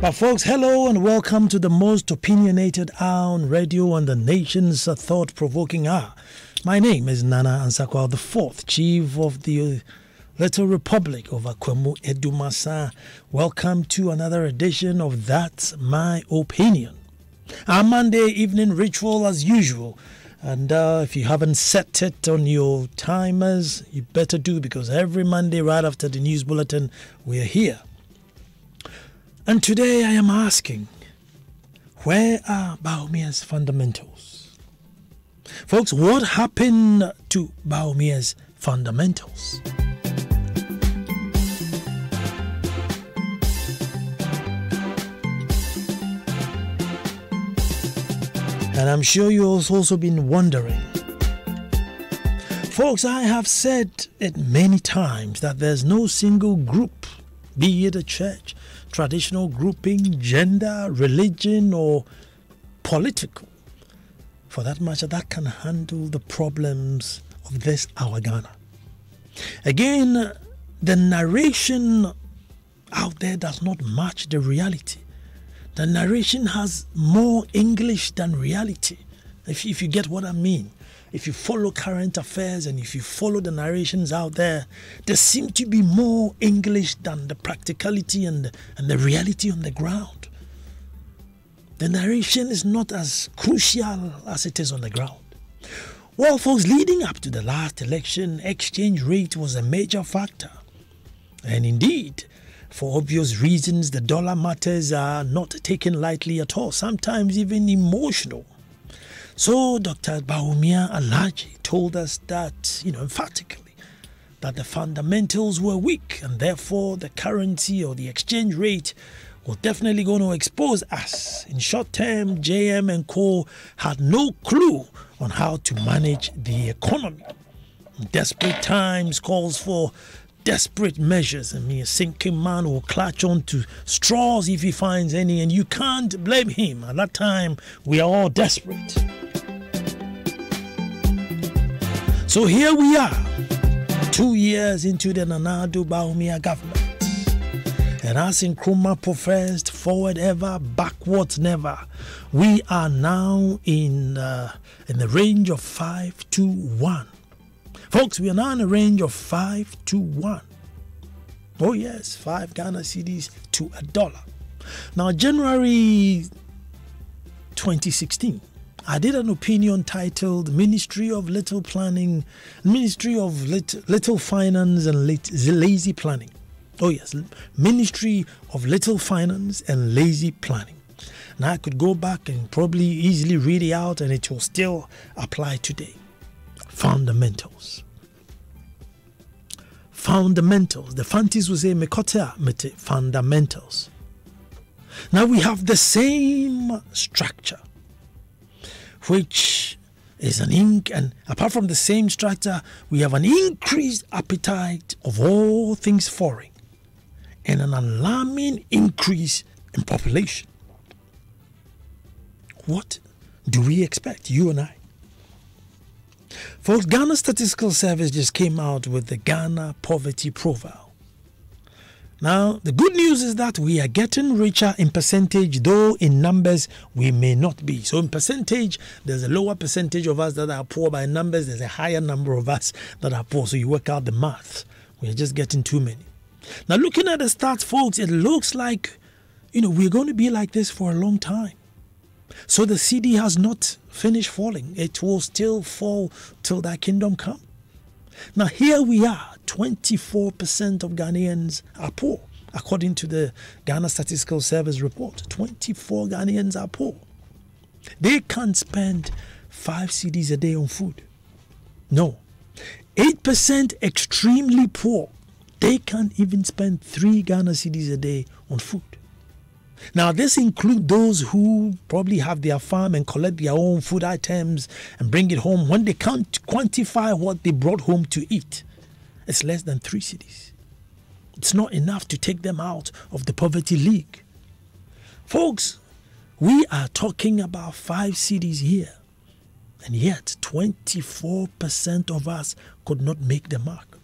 But folks, hello and welcome to the most opinionated hour on radio and the nation's thought-provoking hour. My name is Nana Ansakwa, the fourth chief of the Little Republic of Akwemu Edumasa. Welcome to another edition of That's My Opinion. Our Monday evening ritual as usual. And if you haven't set it on your timers, you better do, because every Monday right after the news bulletin, we're here. And today I am asking, where are Baumier's fundamentals? Folks, what happened to Baumier's fundamentals? And I'm sure you've also been wondering. Folks, I have said it many times that there's no single group, be it a church, traditional grouping, gender, religion, or political, for that matter, that can handle the problems of this our Ghana. Again, the narration out there does not match the reality. The narration has more English than reality, if you get what I mean. If you follow current affairs and if you follow the narrations out there, there seem to be more English than the practicality and the reality on the ground. The narration is not as crucial as it is on the ground. Well, folks, leading up to the last election, exchange rate was a major factor. And indeed, for obvious reasons, the dollar matters are not taken lightly at all, sometimes even emotional. So Dr. Bawumia Alaji told us that, emphatically, that the fundamentals were weak and therefore the currency or the exchange rate was definitely going to expose us. In short term, JM and Co. had no clue on how to manage the economy. Desperate times calls for desperate measures. A sinking man will clutch on to straws if he finds any, and you can't blame him. At that time, we are all desperate. So here we are, 2 years into the Nana Addo Bawumia government. And as Nkrumah professed, forward ever, backwards never. We are now in the range of 5 to 1. Folks, we are now in a range of 5 to 1. Oh yes, 5 Ghana cedis to $1. Now, January 2016, I did an opinion titled Ministry of Little Planning, Ministry of Little Finance and Lazy Planning. Oh yes, Ministry of Little Finance and Lazy Planning. Now I could go back and probably easily read it out and it will still apply today. Fundamentals. Fundamentals. The Fantis will say Mekotea mete fundamentals. Now we have the same structure, which is and apart from the same structure, we have an increased appetite of all things foreign and an alarming increase in population. What do we expect, you and I? Folks, Ghana Statistical Service just came out with the Ghana Poverty Profile. Now, the good news is that we are getting richer in percentage, though in numbers we may not be. So in percentage, there's a lower percentage of us that are poor. By numbers, there's a higher number of us that are poor. So you work out the math. We're just getting too many. Now, looking at the stats, folks, it looks like, we're going to be like this for a long time. So the CD has not finished falling. It will still fall till that kingdom come. Now, here we are. 24% of Ghanaians are poor, according to the Ghana Statistical Service report. 24 Ghanaians are poor. They can't spend 5 cedis a day on food. No. 8% extremely poor. They can't even spend 3 Ghana cedis a day on food. Now, this includes those who probably have their farm and collect their own food items and bring it home. When they can't quantify what they brought home to eat, it's less than 3 cedis. It's not enough to take them out of the poverty league. Folks, we are talking about 5 cedis here. And yet, 24% of us could not make the mark.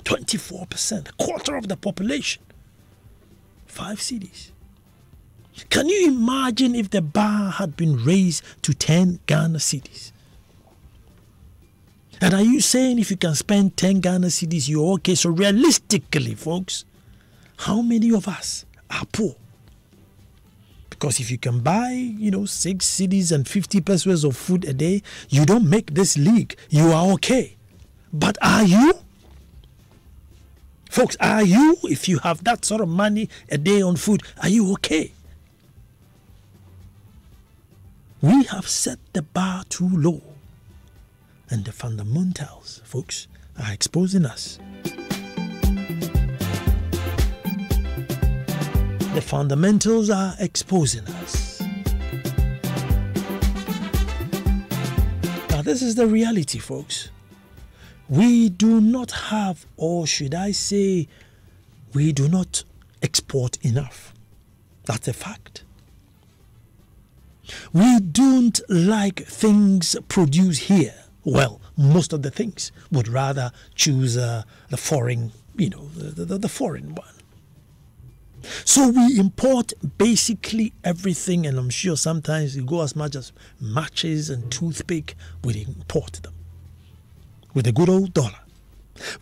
24%, a quarter of the population. 5 cedis. Can you imagine if the bar had been raised to 10 Ghana cedis? And are you saying if you can spend 10 Ghana cedis, you're okay? So realistically, folks, how many of us are poor? Because if you can buy, 6 cedis and 50 pesos of food a day, you don't make this league. You are okay. But are you? Folks, are you? If you have that sort of money a day on food, are you okay? We have set the bar too low. And the fundamentals, folks, are exposing us. The fundamentals are exposing us. Now, this is the reality, folks. We do not have, or should I say, we do not export enough. That's a fact. We don't like things produced here. Well, most of the things would rather choose the foreign, the foreign one. So we import basically everything, and I'm sure sometimes it go as much as matches and toothpick, we import them with a good old dollar.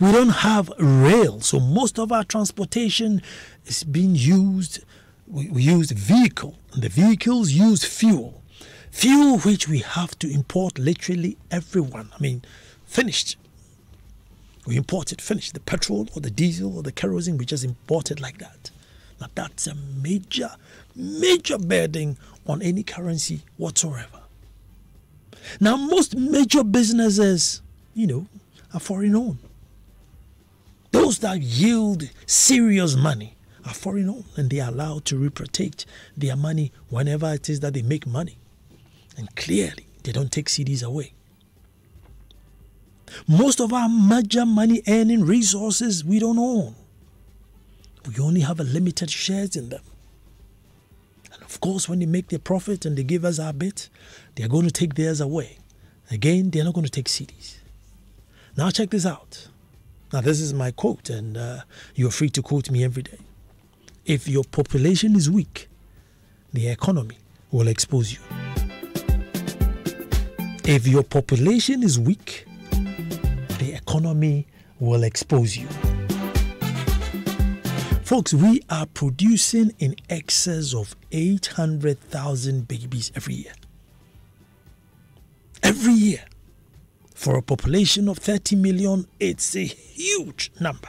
We don't have rail, so most of our transportation is being used. We use vehicle, and the vehicles use fuel. Fuel which we have to import literally everyone. Finished. We import it, finished. The petrol or the diesel or the kerosene, we just import it like that. Now that's a major, major burden on any currency whatsoever. Now most major businesses, are foreign owned. Those that yield serious money are foreign owned, and they are allowed to repatriate their money whenever it is that they make money. And clearly, they don't take cedis away. Most of our major money earning resources we don't own. We only have a limited shares in them. And of course, when they make their profit and they give us our bit, they are going to take theirs away. Again, they are not going to take cedis. Now check this out. Now this is my quote, and you're free to quote me every day. If your population is weak, the economy will expose you. If your population is weak, the economy will expose you. Folks, we are producing in excess of 800,000 babies every year. Every year. For a population of 30 million, it's a huge number.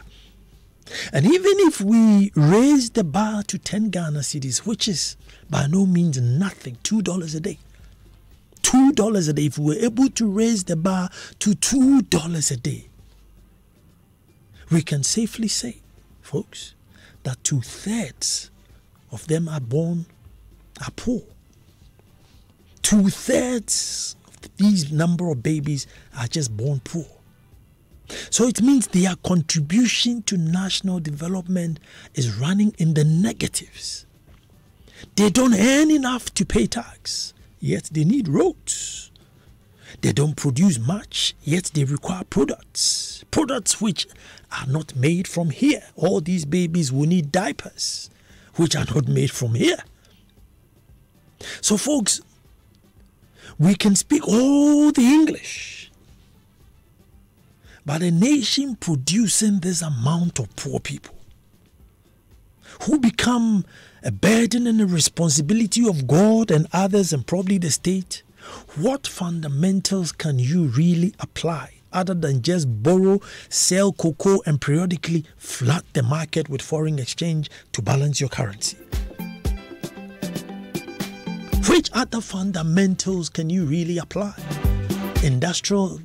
And even if we raise the bar to 10 Ghana cedis, which is by no means nothing, $2 a day. $2 a day. If we were able to raise the bar to $2 a day, we can safely say, folks, that 2/3 of them are poor. 2/3 of these number of babies are just born poor. So it means their contribution to national development is running in the negatives. They don't earn enough to pay tax, yet they need roads. They don't produce much, yet they require products. Products which are not made from here. All these babies will need diapers, which are not made from here. So folks, we can speak all the English, but a nation producing this amount of poor people who become a burden and a responsibility of God and others and probably the state, what fundamentals can you really apply other than just borrow, sell cocoa and periodically flood the market with foreign exchange to balance your currency? Which other fundamentals can you really apply? Industrial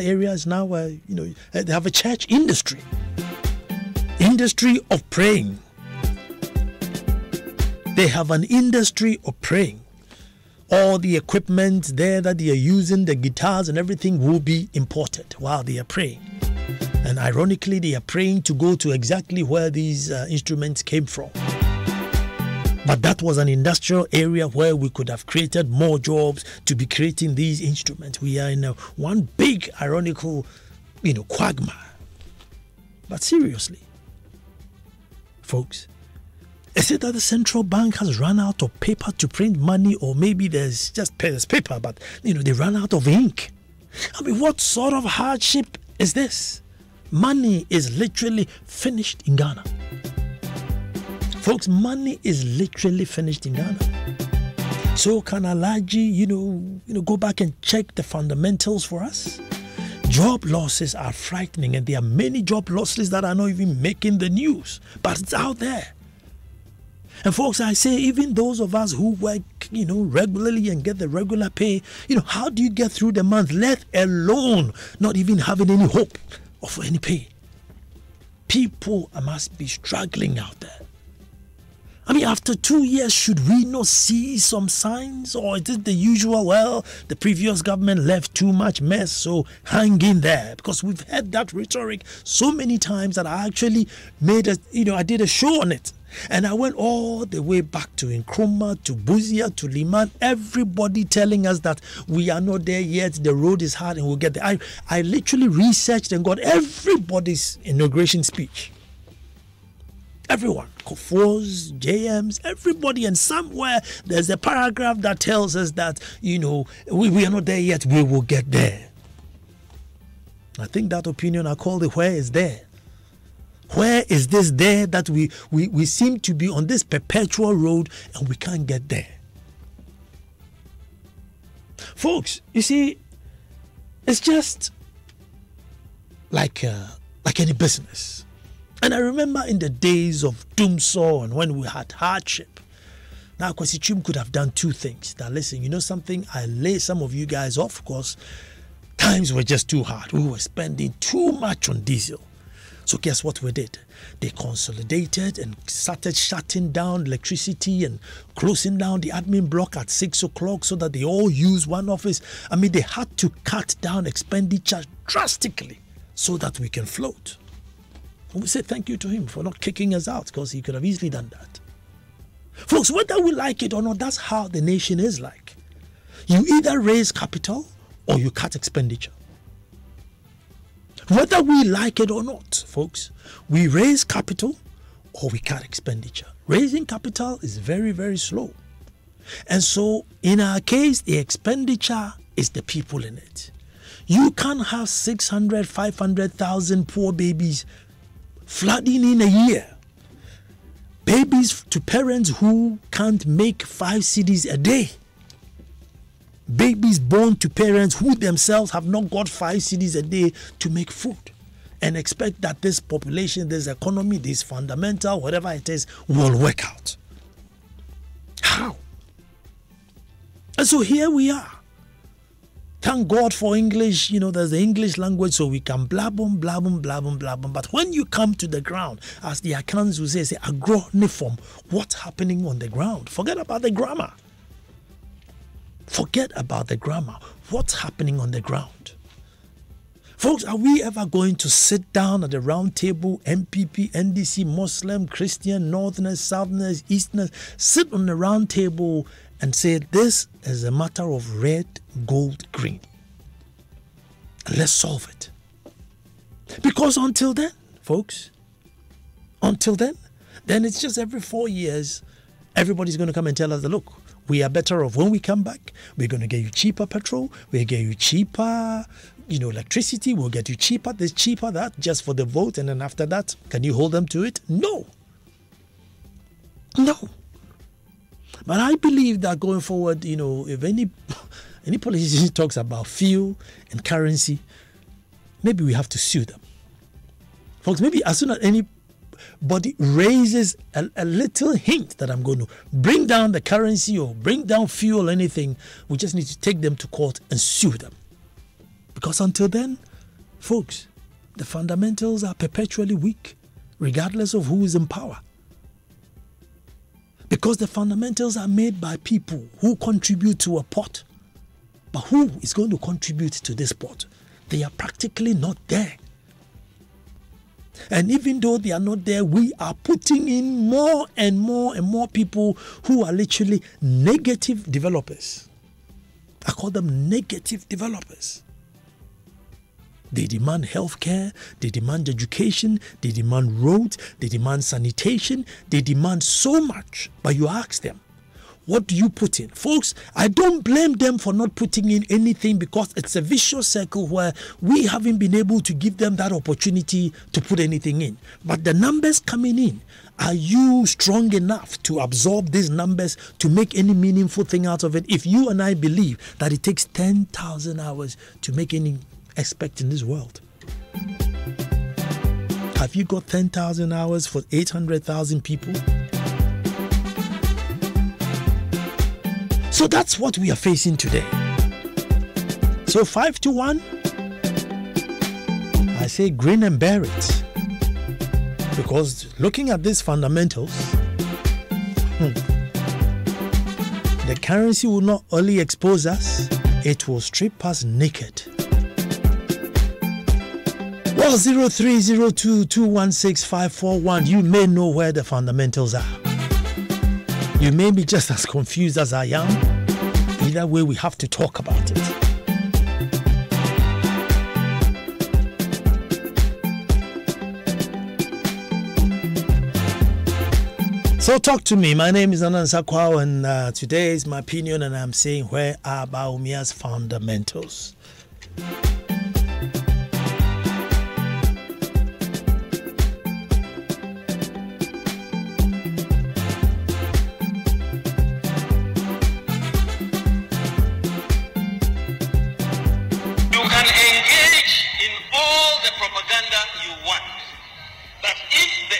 areas now where, they have a church industry of praying. They have an industry of praying. All the equipment there that they are using, the guitars and everything will be imported while they are praying. And ironically, they are praying to go to exactly where these instruments came from. But that was an industrial area where we could have created more jobs to be creating these instruments. We are in one big ironical, quagmire. But seriously, folks, Is it that the central bank has run out of paper to print money, or maybe there's paper, but they run out of ink? I mean, what sort of hardship is this? Money is literally finished in Ghana. Folks, money is literally finished in Ghana. So can Alhaji, go back and check the fundamentals for us? Job losses are frightening, and there are many job losses that are not even making the news, but it's out there. And folks, I say, even those of us who work, regularly and get the regular pay, how do you get through the month, let alone not even having any hope of any pay? People must be struggling out there. I mean, after 2 years, should we not see some signs? Or is it the usual, the previous government left too much mess, so hang in there? Because we've heard that rhetoric so many times that I actually I did a show on it. And I went all the way back to Nkrumah, to Busia, to Liman, everybody telling us that we are not there yet, the road is hard and we'll get there. I literally researched and got everybody's inauguration speech. Everyone, Kofos, JMs, everybody, and somewhere there's a paragraph that tells us that, we are not there yet, we will get there. I think that opinion, I call it where is there. Where is this there that we seem to be on this perpetual road and we can't get there? Folks, you see, it's just like any business. And I remember in the days of Dumso and when we had hardship, now Kwesi Twum could have done two things. Now listen, something, I lay some of you guys off because times were just too hard. We were spending too much on diesel. So guess what we did? They consolidated and started shutting down electricity and closing down the admin block at 6 o'clock so that they all use one office. I mean, they had to cut down expenditure drastically so that we can float. And we say thank you to him for not kicking us out, because he could have easily done that. Folks, whether we like it or not, that's how the nation is like. You either raise capital or you cut expenditure. Whether we like it or not, folks, we raise capital or we cut expenditure. Raising capital is very, very slow. And so, in our case, the expenditure is the people in it. You can't have 600, 500,000 poor babies flooding in a year. Babies to parents who can't make 5 cedis a day. Babies born to parents who themselves have not got 5 cedis a day to make food, and expect that this population, this economy, this fundamental, whatever it is, will work out. How? And so here we are. Thank God for English, there's the English language, so we can blab on. But when you come to the ground, as the accounts will say agroniform, what's happening on the ground? Forget about the grammar. Forget about the grammar. What's happening on the ground? Folks, are we ever going to sit down at the round table, MPP, NDC, Muslim, Christian, Northerners, Southerners, Easterners, sit on the round table and say this is a matter of red, gold, green? And let's solve it. Because until then, folks, then it's just every 4 years, everybody's going to come and tell us that, look, we are better off when we come back. We're going to get you cheaper petrol. We'll get you cheaper, electricity. We'll get you cheaper this, cheaper that, just for the vote. And then after that, can you hold them to it? No. But I believe that going forward, if any politician talks about fuel and currency, maybe we have to sue them. Folks, maybe as soon as anybody raises a little hint that I'm going to bring down the currency or bring down fuel or anything, we just need to take them to court and sue them. Because until then, folks, the fundamentals are perpetually weak, regardless of who is in power. Because the fundamentals are made by people who contribute to a pot. But who is going to contribute to this pot? They are practically not there. And even though they are not there, we are putting in more and more people who are literally negative developers. I call them negative developers. They demand healthcare, they demand education, they demand roads, they demand sanitation, they demand so much. But you ask them, what do you put in? Folks, I don't blame them for not putting in anything, because it's a vicious circle where we haven't been able to give them that opportunity to put anything in. But the numbers coming in, are you strong enough to absorb these numbers to make any meaningful thing out of it? If you and I believe that it takes 10,000 hours to make any expect in this world, have you got 10,000 hours for 800,000 people? So that's what we are facing today. So 5-1, I say grin and bear it, because looking at these fundamentals, the currency will not only expose us, it will strip us naked. Well, 0302216541, you may know where the fundamentals are. You may be just as confused as I am. Either way, we have to talk about it. So talk to me. My name is Anan Sakwao, and today is my opinion, and I'm saying, where are Baumeia's fundamentals?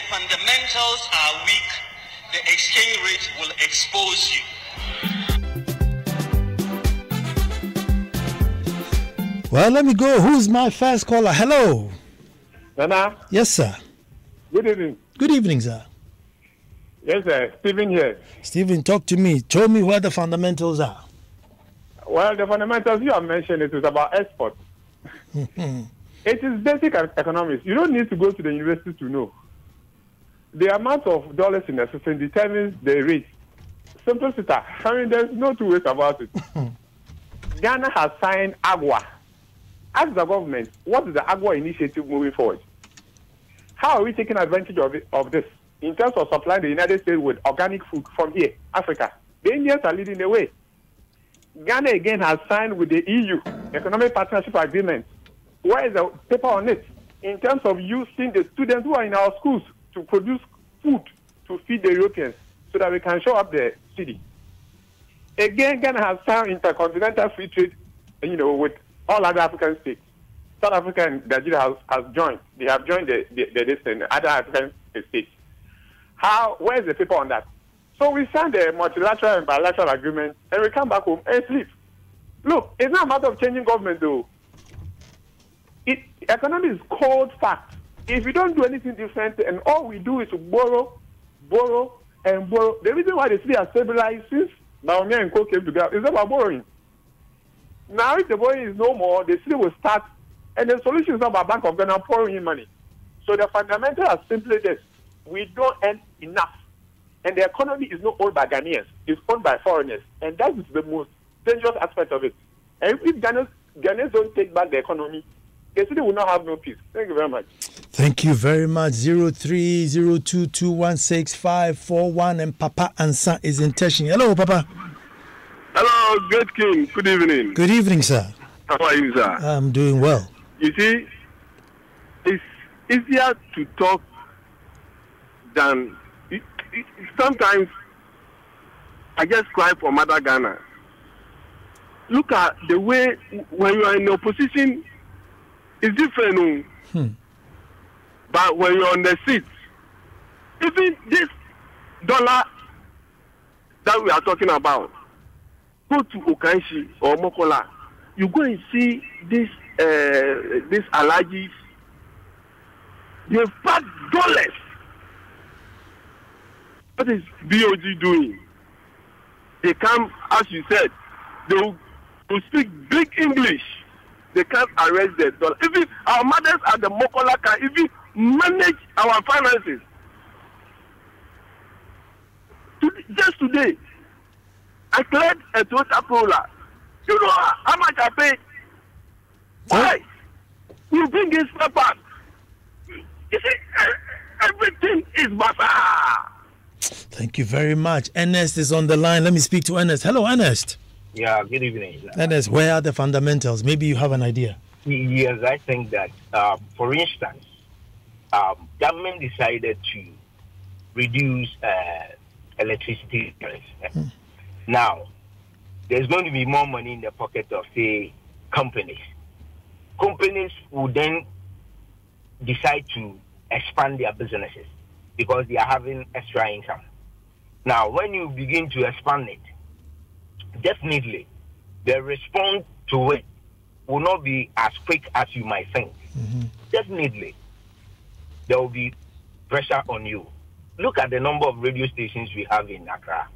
Fundamentals are weak, the exchange rate will expose you. Well, let me go. Who's my first caller? Hello. Nana? Yes, sir. Good evening. Good evening, sir. Yes, sir. Stephen here. Stephen, talk to me. Show me where the fundamentals are. Well, the fundamentals you have mentioned, it is about export. It is basic economics. You don't need to go to the university to know. The amount of dollars in the system determines the rate. Simple sister. I mean, there's no two ways about it. Ghana has signed AGWA. Ask the government, what is the AGWA initiative moving forward? How are we taking advantage of this in terms of supplying the United States with organic food from here, Africa? The Indians are leading the way. Ghana again has signed with the EU Economic Partnership Agreement. Where is the paper on it? In terms of using the students who are in our schools to produce food to feed the Europeans so that we can show up the city. Again, Ghana has signed intercontinental free trade, with all other African states. South Africa and Nigeria has joined. They have joined the other African states. Where is the paper on that? So we signed a multilateral and bilateral agreement, and we come back home and sleep. Look, it's not a matter of changing government, though. Economy is cold fact. If we don't do anything different, and all we do is to borrow, and borrow. The reason why the city has stabilized since Baumia and Co came together is about borrowing. Now, if the borrowing is no more, the city will start, and the solution is not about Bank of Ghana pouring in money. So the fundamental is simply this: we don't earn enough, and the economy is not owned by Ghanaians; it's owned by foreigners, and that is the most dangerous aspect of it. And if Ghanaians don't take back the economy, the city will not have no peace. Thank you very much. Thank you very much. 0302216541, and Papa Ansa is in Teshin. Hello, Papa. Hello, Great King. Good evening. Good evening, sir. How are you, sir? I'm doing well. You see, it's easier to talk than... sometimes I just cry for Mother Ghana. Look at the way when you are in opposition, it's different. But when you're on the seat, even this dollar that we are talking about, go to Okanshi or Mokola, you go and see this Alajis, they pack dollars. What is BOG doing? They come, as you said, they will speak big English. They can't arrest the dollar. Even our mothers at the Mokola can even manage our finances. Just today, I cleared a Toyota Corolla. You know how much I paid? Why? You bring his paper. You see, everything is bazaar. Thank you very much. Ernest is on the line. Let me speak to Ernest. Hello, Ernest. Yeah, good evening. Ernest, where are the fundamentals? Maybe you have an idea. Yes, I think that, for instance, government decided to reduce electricity tariffs. Now, there's going to be more money in the pocket of, say, companies. Companies will then decide to expand their businesses because they are having extra income. Now, when you begin to expand it, definitely the response to it will not be as quick as you might think. Definitely, there will be pressure on you. Look at the number of radio stations we have in Accra.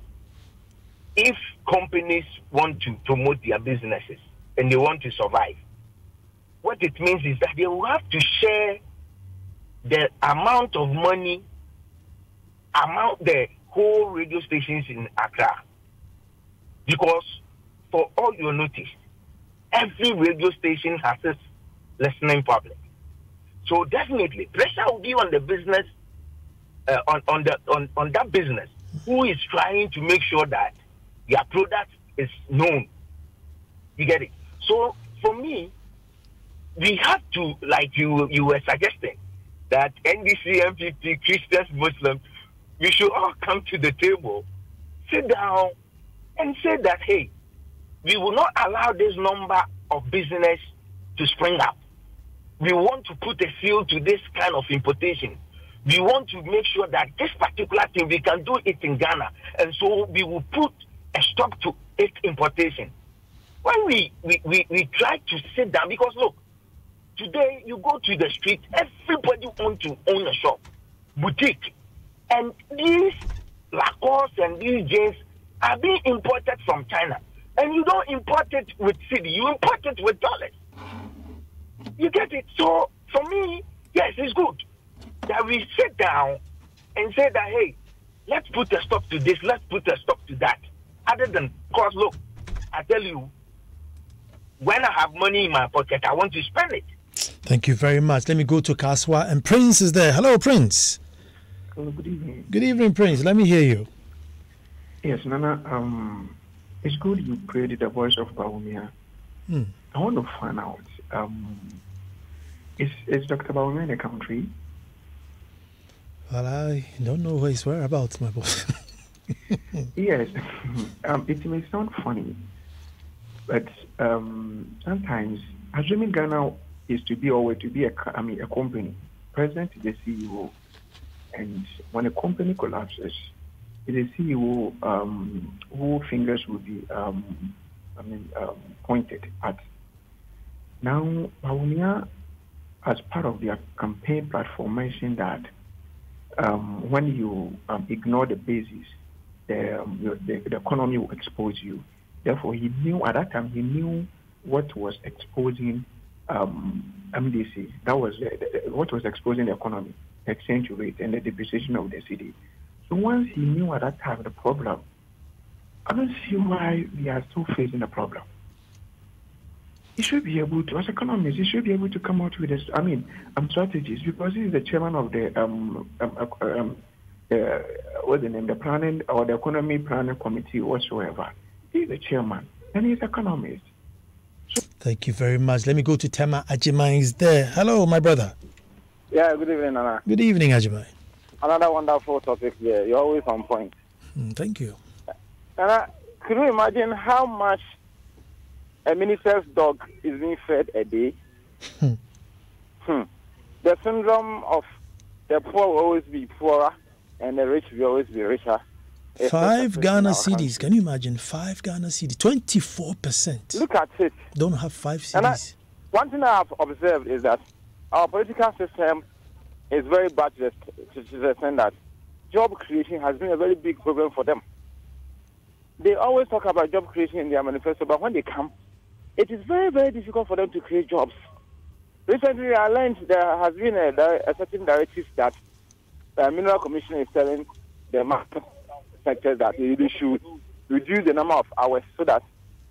If companies want to promote their businesses and they want to survive, what it means is that they will have to share the amount of money among the whole radio stations in Accra. Because for all you notice, every radio station has its listening public. So definitely, pressure will be on the business, on that business who is trying to make sure that their product is known. You get it? So for me, we have to, like you were suggesting, that NDC, MPP, Christians, Muslims, we should all come to the table, sit down, and say that, hey, we will not allow this number of business to spring up. We want to put a seal to this kind of importation. We want to make sure that this particular thing, we can do it in Ghana. And so we will put a stop to its importation. When we try to sit down, because look, today you go to the street, everybody wants to own a shop, boutique. And these Lacoste and these jeans are being imported from China. And you don't import it with cedi, you import it with dollars. You get it? So for me, yes, it's good that we sit down and say that, hey, let's put a stop to this, let's put a stop to that. Other than, because look, I tell you, when I have money in my pocket, I want to spend it. Thank you very much. Let me go to Kaswa, and Prince is there. Hello, Prince. Hello, good evening. Good evening, Prince. Let me hear you. Yes, Nana, it's good you created the voice of Bawumia. I want to find out, is Dr. Bawumia in the country? Well, I don't know his whereabouts, my boss. Yes, it may sound funny, but sometimes, assuming Ghana is to be a company, president is the CEO, and when a company collapses, it is the CEO who fingers will be pointed at. Now, Bawumia, as part of their campaign platform, mentioned that when you ignore the basis, the economy will expose you. Therefore, he knew at that time, he knew what was exposing MDC. That was what was exposing the economy, the exchange rate, and the depreciation of the city. So once he knew at that time the problem, I don't see why we are still facing the problem. He should be able to, as economists, he should be able to come out with this, strategies, because he is the chairman of the what's the name, the planning or the economy planning committee whatsoever. He's the chairman and he's an economist. Thank you very much. Let me go to Tema. Ajimai is there. Hello, my brother. Yeah, good evening, Nana. Good evening, Ajimai. Another wonderful topic here. You're always on point. Thank you. Nana, could you imagine how much a minister's dog is being fed a day? The syndrome of the poor will always be poorer and the rich will always be richer. 5 Ghana cedis. Can you imagine? 5 Ghana cedis. 24%. Look at it. Don't have 5 cedis. One thing I have observed is that our political system is very bad to the extent that job creation has been a very big problem for them. They always talk about job creation in their manifesto, but when they come, it is very, very difficult for them to create jobs. Recently, I learned there has been a certain directive that the Mineral Commission is telling the market sector that they should reduce the number of hours so that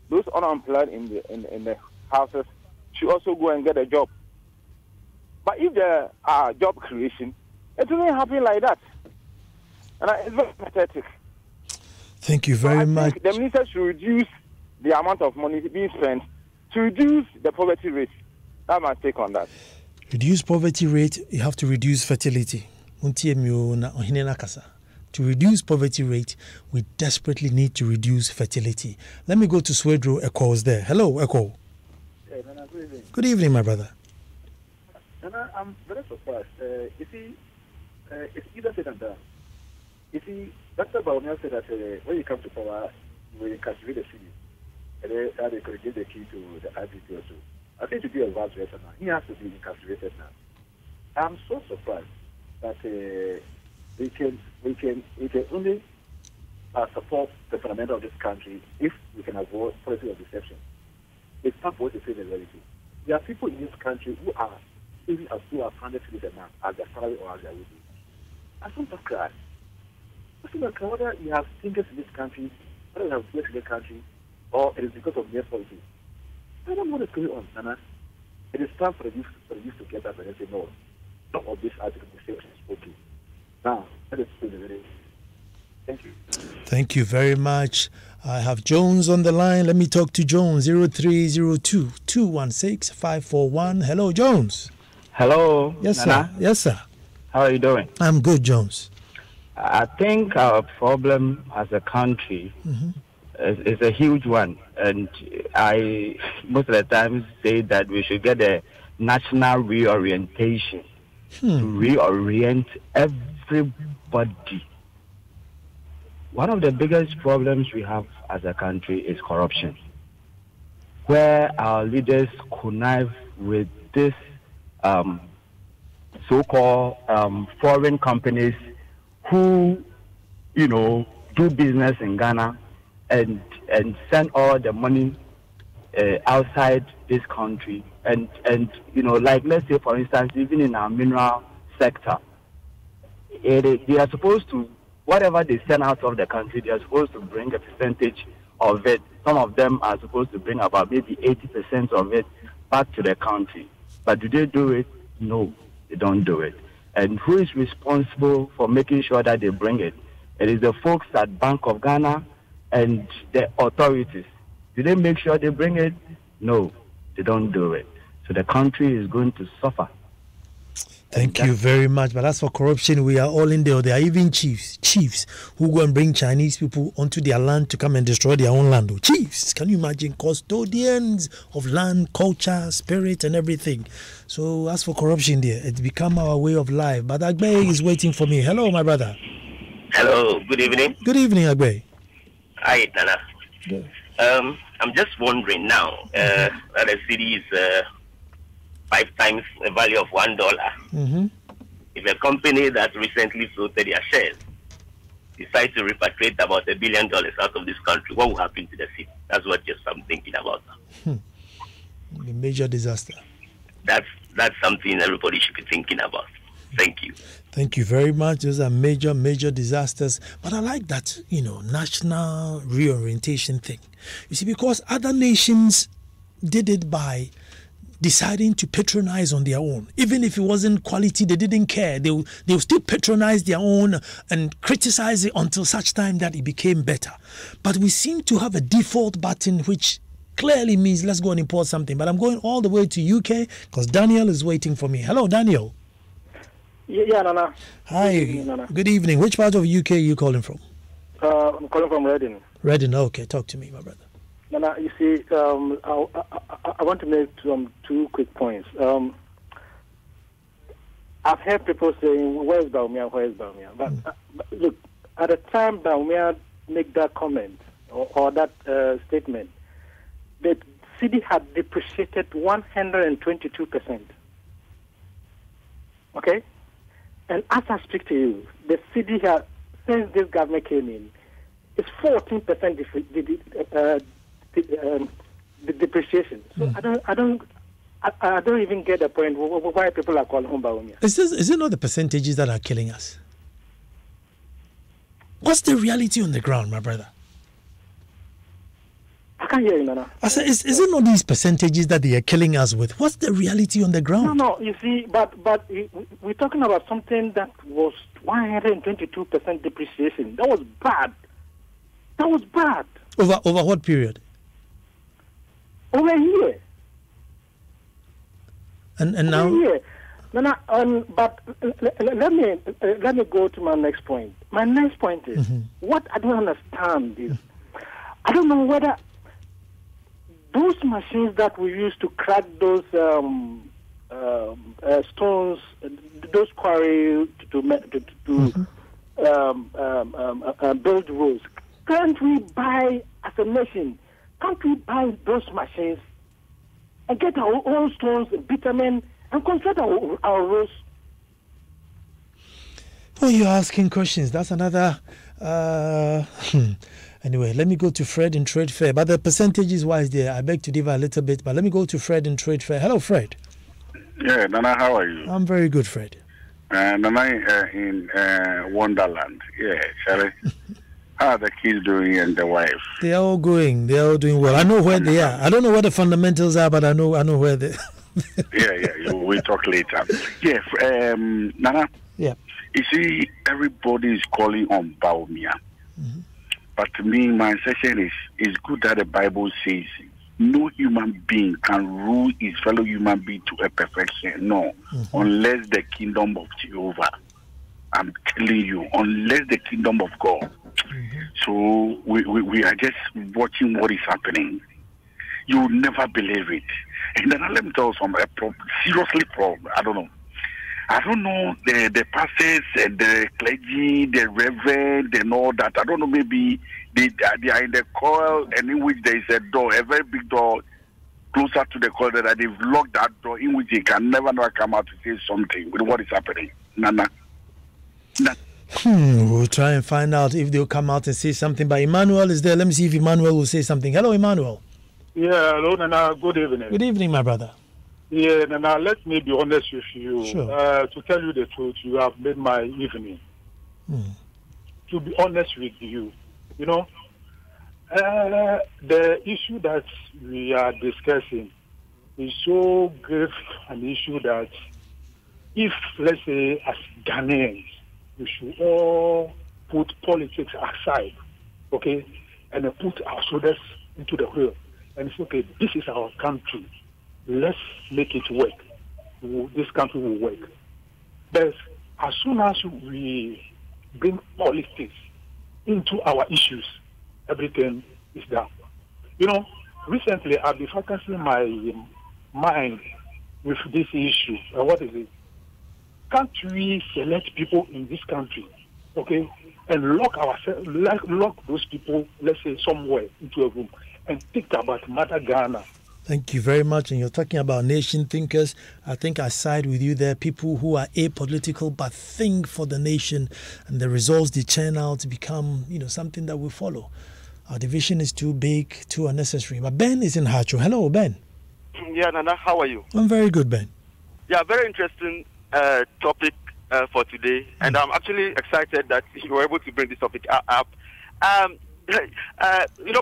those unemployed in the houses should also go and get a job. But if there are job creation, it doesn't happen like that. And it's very pathetic. Thank you very much. The minister should reduce the amount of money being spent to reduce the poverty rate. That's my take on that. Reduce poverty rate, you have to reduce fertility. To reduce poverty rate, we desperately need to reduce fertility. Let me go to Swedro. Echo is there. Hello, Echo. Hey, Nana, good evening. Good evening, my brother. Nana, I'm very surprised. You see, it's either said and done. You see, Dr. Baumia said that when you come to power, you will incarcerate the city. And then they could give the key to the IPP also. I think to be a vice versa now. He has to be incarcerated now. I'm so surprised that we can only support the fundamental of this country if we can avoid policy of deception. It's not what to say the reality. There are people in this country who are even as few as 100 cities a month as their salary or as their wages. I don't cry. I don't cry whether you have thinkers in this country, whether you have players in the country, or it is because of their policy. I don't know what is going on, Nana. It is time for the youth to get up and say, no, none of this article is okay. Now, let us see the video. Thank you. Thank you very much. I have Jones on the line. Let me talk to Jones. 0302-216-541. Hello, Jones. Hello. Yes, Nana. sir. Yes, sir. How are you doing? I'm good, Jones. I think our problem as a country is a huge one. And I most of the time say that we should get a national reorientation to reorient everybody. One of the biggest problems we have as a country is corruption, where our leaders connive with this so-called foreign companies who, do business in Ghana and send all the money outside this country. And like, let's say, for instance, even in our mineral sector, they are supposed to, whatever they send out of the country, they are supposed to bring a percentage of it. Some of them are supposed to bring about maybe 80% of it back to the country. But do they do it? No, they don't do it. And who is responsible for making sure that they bring it? It is the folks at Bank of Ghana and the authorities. Do they make sure they bring it? No, they don't do it. So the country is going to suffer. Thank you very much. But as for corruption, we are all in there. There are even chiefs who go and bring Chinese people onto their land to come and destroy their own land. Chiefs, can you imagine? Custodians of land, culture, spirit, and everything. So as for corruption there, it's become our way of life. But Agbe is waiting for me. Hello, my brother. Hello, good evening. Good evening, Agbe. Hi, Nana. Good. I'm just wondering now, that the city is 5 times the value of $1. If a company that recently floated their shares decides to repatriate about $1 billion out of this country, what will happen to the city? That's what just I'm thinking about now. A major disaster. That's something everybody should be thinking about. Thank you. Thank you very much. Those are major disasters. But I like that, national reorientation thing. You see, because other nations did it by deciding to patronize on their own. Even if it wasn't quality, they didn't care. They would still patronize their own and criticize it until such time that it became better. But we seem to have a default button which clearly means let's go and import something. But I'm going all the way to UK because Daniel is waiting for me. Hello, Daniel. Yeah, Nana. Hi. Good evening, Nana. Good evening. Which part of UK are you calling from? I'm calling from Reading. Reading. Okay, talk to me, my brother. Nana, you see, I want to make two quick points. I've heard people saying, where's Baumia? But look, at the time Baumia made that comment or that statement, the city had depreciated 122%. Okay? And as I speak to you, the city has, since this government came in, it's 14% the depreciation. So I don't even get the point why people are calling home Baumia. Is it not the percentages that are killing us? What's the reality on the ground, my brother? I can't hear you, Nana. I said, is it not these percentages that they are killing us with? What's the reality on the ground? No, you see, but we're talking about something that was 122% depreciation. That was bad. Over what period? Over a year. And now? No, but let me go to my next point. My next point is, what I don't understand is, I don't know whether those machines that we use to crack those stones, those quarries to build roads, can't we buy, as a nation, can't we buy those machines and get our own stones, bitumen, and construct our roads? Oh, you're asking questions. That's another... Anyway, let me go to Fred in Trade Fair. But the percentages wise there, I beg to differ a little bit. But let me go to Fred in Trade Fair. Hello, Fred. Yeah, Nana, how are you? I'm very good, Fred. Nana in Wonderland. Yeah, Charlie. How are the kids doing and the wife? They are all going. They are all doing well. I know where they are. I don't know what the fundamentals are, but I know where they. We'll talk later. Yeah, Nana. Yeah. You see, everybody is calling on Bawumia. But to me, my session is, it's good that the Bible says no human being can rule his fellow human being to a perfection. No, unless the kingdom of Jehovah. I'm telling you, unless the kingdom of God. So we are just watching what is happening. You will never believe it. And then let me tell you something, seriously problem. I don't know the pastors and the clergy, the reverend, and all that. I don't know, maybe they are in the coil, and in which there is a door, a very big door closer to the coil, that they've locked that door, in which they can never come out to say something with what is happening. Nana. We'll try and find out if they'll come out and say something. But Emmanuel is there. Let me see if Emmanuel will say something. Hello, Emmanuel. Yeah, hello, Nana. Good evening. Good evening, my brother. Yeah, Nana, let me be honest with you. Sure. To tell you the truth, you have made my evening. To be honest with you, you know, the issue that we are discussing is so grave an issue that if, let's say, as Ghanaians, we should all put politics aside, okay, and put our shoulders into the wheel and say, okay, this is our country. Let's make it work. This country will work. But as soon as we bring politics into our issues, everything is down. You know, recently I've been focusing my mind with this issue. What is it? Can't we select people in this country, okay, and lock those people, let's say, somewhere into a room and think about Mother Ghana? Thank you very much. And you're talking about nation thinkers. I think I side with you there. People who are apolitical but think for the nation, and the results they churn out become, something that we follow. Our division is too big, too unnecessary. But Ben is in Hacho. Hello, Ben. Yeah, Nana, how are you? I'm very good, Ben. Yeah, very interesting topic for today, and I'm actually excited that you were able to bring this topic up.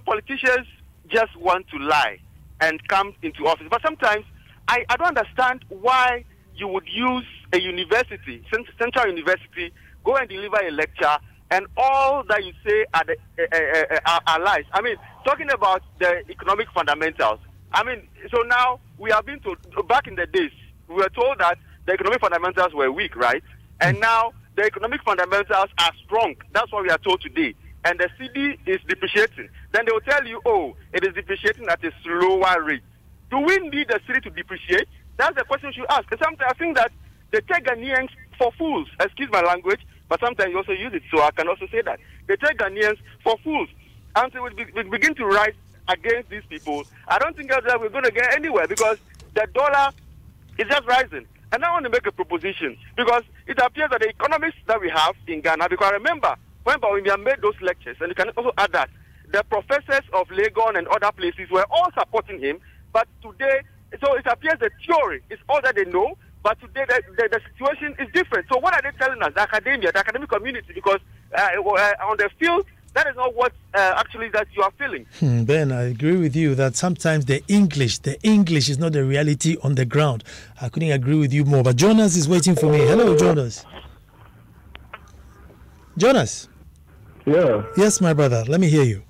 Politicians just want to lie and come into office, but sometimes I don't understand why you would use a university, Central University, go and deliver a lecture, and all that you say are lies. I mean, talking about the economic fundamentals. I mean, so now we have been told, back in the days, we were told that the economic fundamentals were weak, right? And now the economic fundamentals are strong. That's what we are told today. And the CD is depreciating. Then they will tell you, oh, it is depreciating at a slower rate. Do we need the CD to depreciate? That's the question you should ask. And sometimes I think that they take Ghanaians for fools. Excuse my language, but sometimes you also use it, so I can also say that. They take Ghanaians for fools. Until we begin to rise against these people, I don't think that we're going to get anywhere, because the dollar is just rising. And I want to make a proposition, because it appears that the economists that we have in Ghana, because I remember when Bawumia made those lectures, and you can also add that, the professors of Legon and other places were all supporting him, but today, so it appears the theory is all that they know, but today the situation is different. So what are they telling us, the academia, the academic community? Because on the field, That is not what actually that you are feeling. Ben, I agree with you that sometimes the English is not the reality on the ground. I couldn't agree with you more. But Jonas is waiting for me. Hello, Jonas. Jonas. Yeah. Yes, my brother. Let me hear you.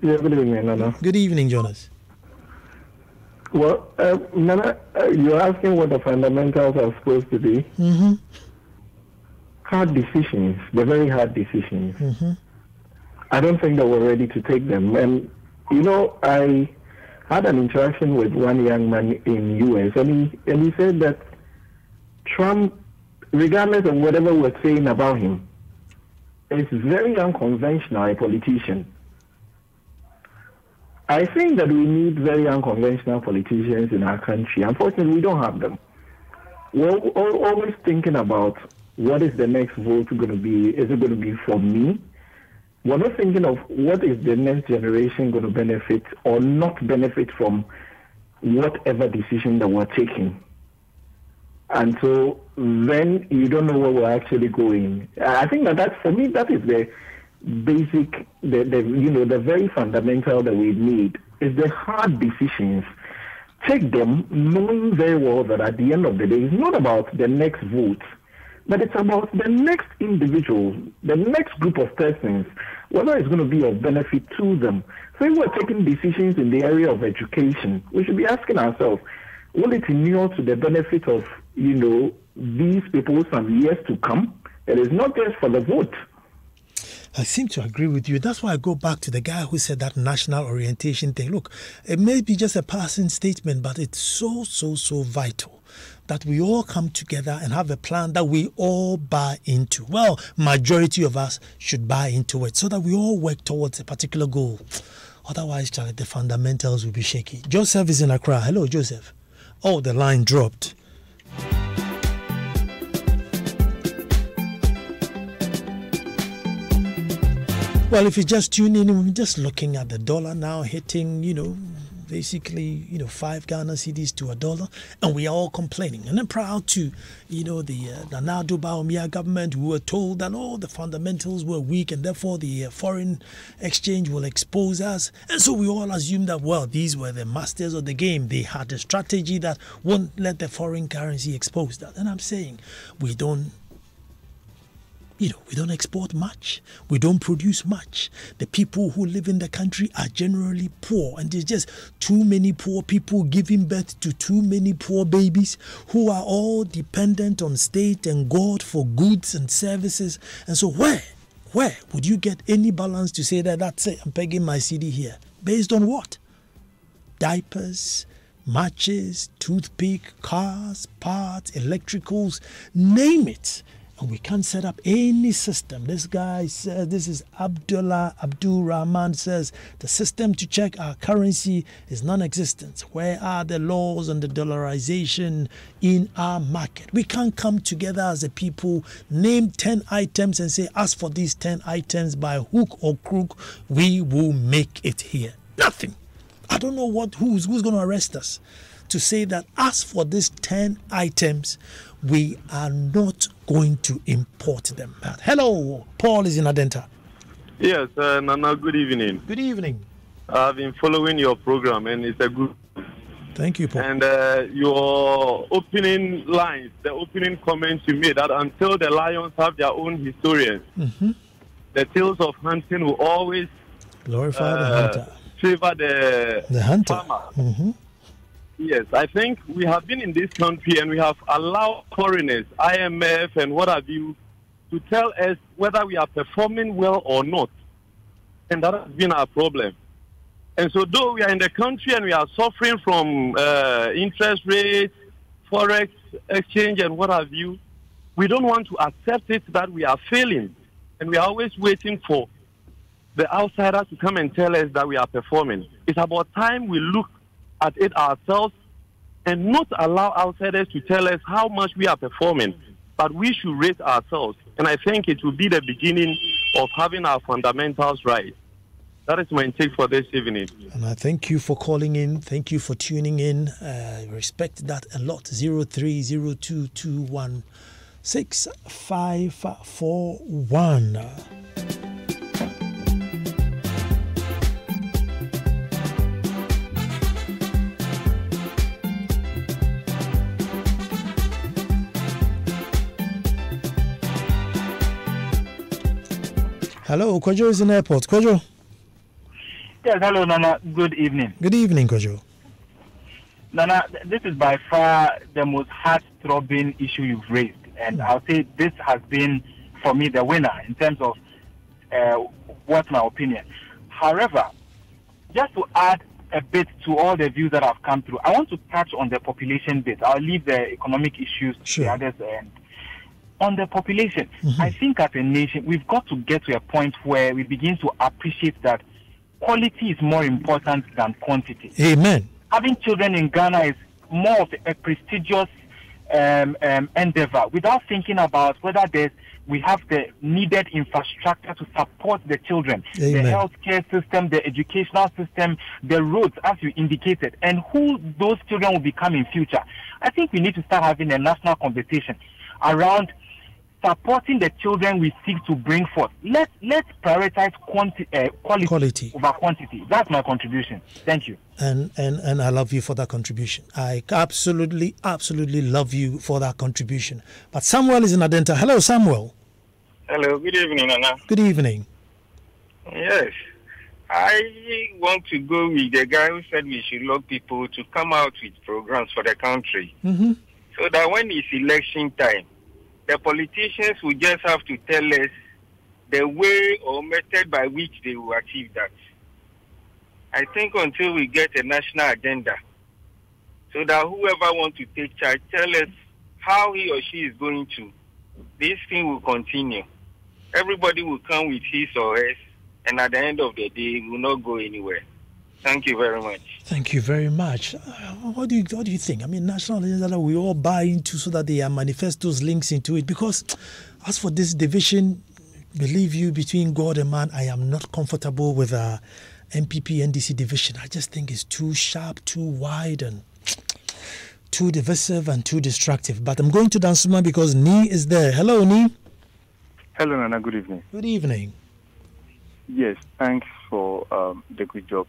Yeah, good evening, Nana. Good evening, Jonas. Well, Nana, you're asking what the fundamentals are supposed to be. Mm-hmm. Hard decisions, the very hard decisions. Mm-hmm. I don't think that we're ready to take them. And, I had an interaction with one young man in U.S., and he said that Trump, regardless of whatever we're saying about him, is very unconventional, a politician. I think that we need very unconventional politicians in our country. Unfortunately, we don't have them. We're always thinking about what is the next vote going to be. Is it going to be for me? We're not thinking of what is the next generation going to benefit or not benefit from whatever decision that we're taking. And so then you don't know where we're actually going. I think that for me, that is the basic, the very fundamental that we need is the hard decisions. Take them knowing very well that at the end of the day, it's not about the next vote, but it's about the next individual, the next group of persons, whether it's going to be of benefit to them. So if we're taking decisions in the area of education, we should be asking ourselves, will it inure to the benefit of, these people some years to come? It is not just for the vote. I seem to agree with you. That's why I go back to the guy who said that national orientation thing. Look, it may be just a passing statement, but it's so vital that we all come together and have a plan that we all buy into. Well, majority of us should buy into it so that we all work towards a particular goal. Otherwise, Charlie, the fundamentals will be shaky. Joseph is in Accra. Hello, Joseph. Oh, the line dropped. Well, if you just tune in, we're just looking at the dollar now hitting, basically, 5 Ghana cedis to $1, and we are all complaining. And I'm proud to, the Nana Addo Bawumia government, who were told that, the fundamentals were weak and therefore the foreign exchange will expose us. And so we all assumed that, well, these were the masters of the game. They had a strategy that won't let the foreign currency expose that. And I'm saying we don't export much. We don't produce much. The people who live in the country are generally poor, and there's just too many poor people giving birth to too many poor babies who are all dependent on state and God for goods and services. And so where would you get any balance to say that that's it, I'm pegging my CD here? Based on what? Diapers, matches, toothpick, cars, parts, electricals, name it. And we can't set up any system. This guy says, this is Abdul Rahman says, the system to check our currency is non-existent. Where are the laws on the dollarization in our market? We can't come together as a people, name 10 items and say, as for these 10 items, by hook or crook, we will make it here. Nothing. I don't know who's going to arrest us to say that as for these 10 items, we are not going to import them. Hello, Paul is in Adenta. Yes, Nana, good evening. Good evening. I've been following your program, and it's a good... Thank you, Paul. And your opening lines, the opening comments you made, that until the lions have their own historians, the tales of hunting will always glorify the hunter, favor the hunter. Farmer. Yes, I think we have been in this country and we have allowed foreigners, IMF and what have you, to tell us whether we are performing well or not. And that has been our problem. And so though we are in the country and we are suffering from interest rates, forex exchange and what have you, we don't want to accept it that we are failing. And we are always waiting for the outsiders to come and tell us that we are performing. It's about time we look at it ourselves and not allow outsiders to tell us how much we are performing, but we should rate ourselves. And I think it will be the beginning of having our fundamentals right. That is my take for this evening. And I thank you for calling in. Thank you for tuning in. I respect that a lot. 0302216541. Hello, Kojo is in the airport. Kojo. Yes, hello, Nana. Good evening. Good evening, Kojo. Nana, this is by far the most heart-throbbing issue you've raised. And I'll say this has been, for me, the winner in terms of what's my opinion. However, just to add a bit to all the views that have come through, I want to touch on the population bit. I'll leave the economic issues to the others end. On the population, I think as a nation, we've got to get to a point where we begin to appreciate that quality is more important than quantity. Amen. Having children in Ghana is more of a prestigious endeavor without thinking about whether we have the needed infrastructure to support the children, Amen. The healthcare system, the educational system, the roads, as you indicated, and who those children will become in future. I think we need to start having a national conversation around supporting the children we seek to bring forth. Let's prioritize quality over quantity. That's my contribution. Thank you. And I love you for that contribution. I absolutely love you for that contribution. But Samuel is in Adenta. Hello, Samuel. Hello, good evening, Nana. Good evening. Yes. I want to go with the guy who said we should love people to come out with programs for the country. So that when it's election time, the politicians will just have to tell us the way or method by which they will achieve that. I think until we get a national agenda, so that whoever wants to take charge, tell us how he or she is going to, this thing will continue. Everybody will come with his or hers, and at the end of the day, will not go anywhere. Thank you very much. Thank you very much. What do you think? I mean, national agenda we all buy into so that they manifest those links into it. Because as for this division, believe you, between God and man, I am not comfortable with MPP NDC division. I just think it's too sharp, too wide, and too divisive and too destructive. But I'm going to Dansuma because Nee is there. Hello, Nee. Hello, Nana. Good evening. Good evening. Yes, thanks for the good job.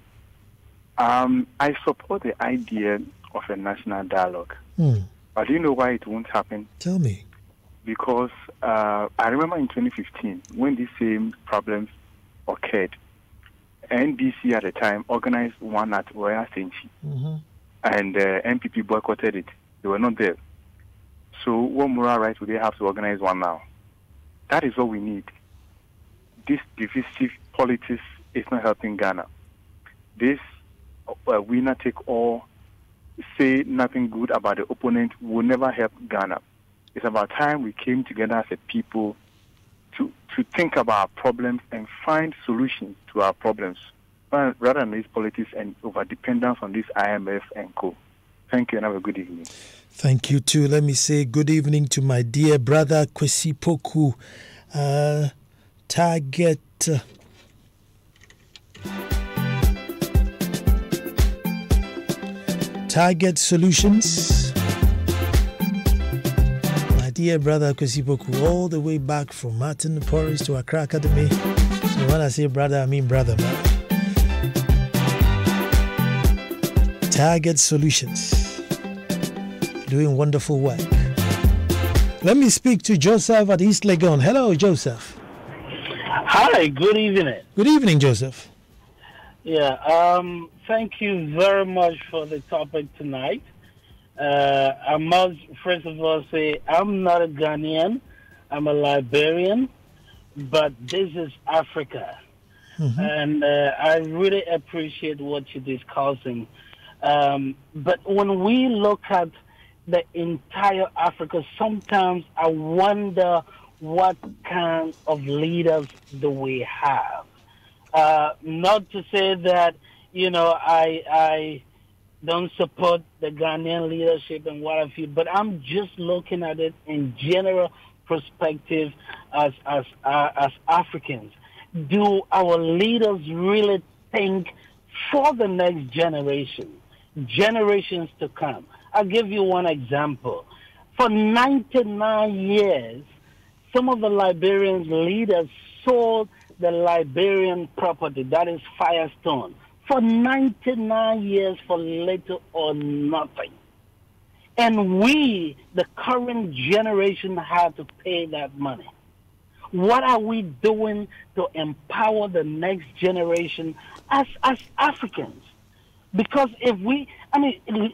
I support the idea of a national dialogue. But do you know why it won't happen? Tell me. Because I remember in 2015, when these same problems occurred, NDC at the time organized one at Royal Senchi, and MPP boycotted it. They were not there. So what moral right would they have to organize one now? That is what we need. This divisive politics is not helping Ghana. This winner take all, say nothing good about the opponent will never help Ghana. It's about time we came together as a people to think about our problems and find solutions to our problems, rather than this politics and over-dependence on this IMF and co. Thank you and have a good evening. Thank you too. Let me say good evening to my dear brother Kwesi Poku. Target Solutions. My dear brother Kwesi Poku, all the way back from Martin Porris to Accra Academy. So when I say brother, I mean brother, man. Target Solutions. Doing wonderful work. Let me speak to Joseph at East Legon. Hello, Joseph. Hi, good evening. Good evening, Joseph. Yeah, thank you very much for the topic tonight. I must first of all say I'm not a Ghanaian, I'm a Liberian, but this is Africa. And I really appreciate what you're discussing. But when we look at the entire Africa, sometimes I wonder what kind of leaders do we have. Not to say that, I don't support the Ghanaian leadership and what have you, but I'm just looking at it in general perspective as Africans. Do our leaders really think for the next generations to come? I'll give you one example. For 99 years, some of the Liberian leaders sold the Liberian property, that is Firestone, for 99 years for little or nothing. And we, the current generation, had to pay that money. What are we doing to empower the next generation as Africans? Because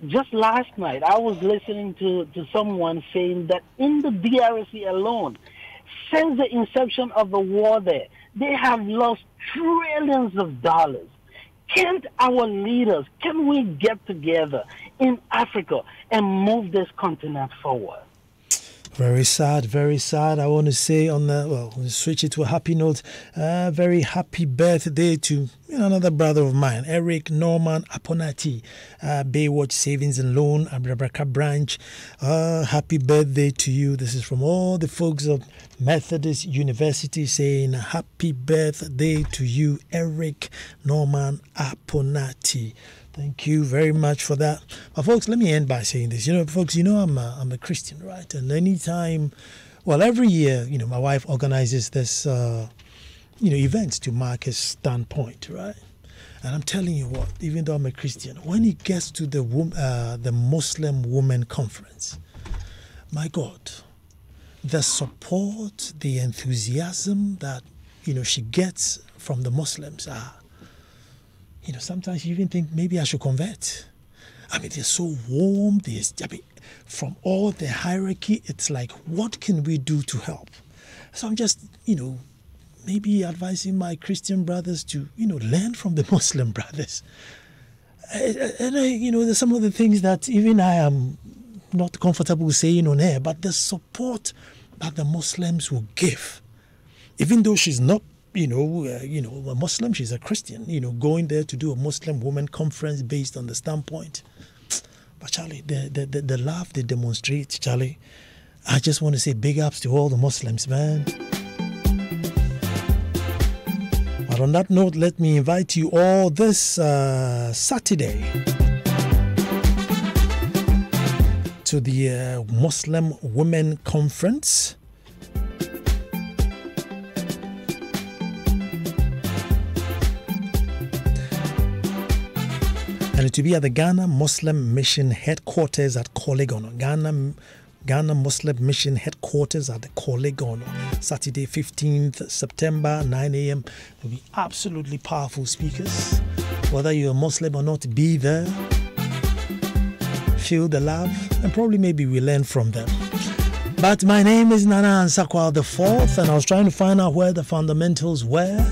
just last night I was listening to someone saying that in the DRC alone, since the inception of the war there, they have lost trillions of dollars. Can't our leaders, can we get together in Africa and move this continent forward? Very sad, very sad. I want to say switch it to a happy note. Very happy birthday to another brother of mine, Eric Norman Aponati, Baywatch Savings and Loan, Abrabraka branch. Happy birthday to you. This is from all the folks of Methodist University saying happy birthday to you, Eric Norman Aponati. Thank you very much for that. But folks, let me end by saying this. Folks, I'm a Christian, right? And every year, my wife organizes this, events to mark a standpoint, right? And I'm telling you what, even though I'm a Christian, when it gets to the Muslim Women Conference, my God, the support, the enthusiasm that, she gets from the Muslims are, sometimes you even think maybe I should convert. They're so warm. From all the hierarchy, it's like, what can we do to help? So I'm just, maybe advising my Christian brothers to, learn from the Muslim brothers. And there's some of the things that even I am not comfortable saying on air, but the support that the Muslims will give, even though she's not, a Muslim, she's a Christian, going there to do a Muslim women conference based on the standpoint. But Charlie, the love they demonstrate, Charlie, I just want to say big ups to all the Muslims, man. But on that note, let me invite you all this Saturday to the Muslim Women Conference. And to be at the Ghana Muslim Mission Headquarters at Korle Gonno. Ghana Muslim Mission Headquarters at the Korle Gonno. Saturday, 15th September, 9 a.m. There'll be absolutely powerful speakers. Whether you're a Muslim or not, be there. Feel the love. And probably maybe we learn from them. But my name is Nana Ansakwa IV. And I was trying to find out where the fundamentals were.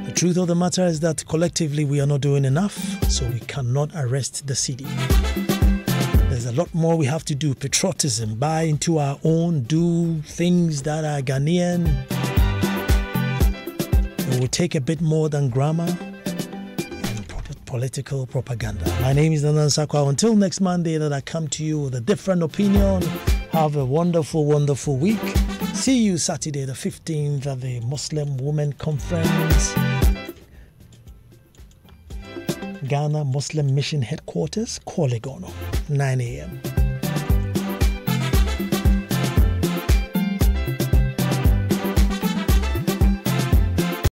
The truth of the matter is that collectively we are not doing enough, so we cannot arrest the city. There's a lot more we have to do. Patriotism, buy into our own, do things that are Ghanaian. It will take a bit more than grammar and political propaganda. My name is Nanan Sakwa. Until next Monday that I come to you with a different opinion, have a wonderful, wonderful week. See you Saturday the 15th at the Muslim Women Conference. Ghana Muslim Mission Headquarters, Korle Gonno, 9 a.m.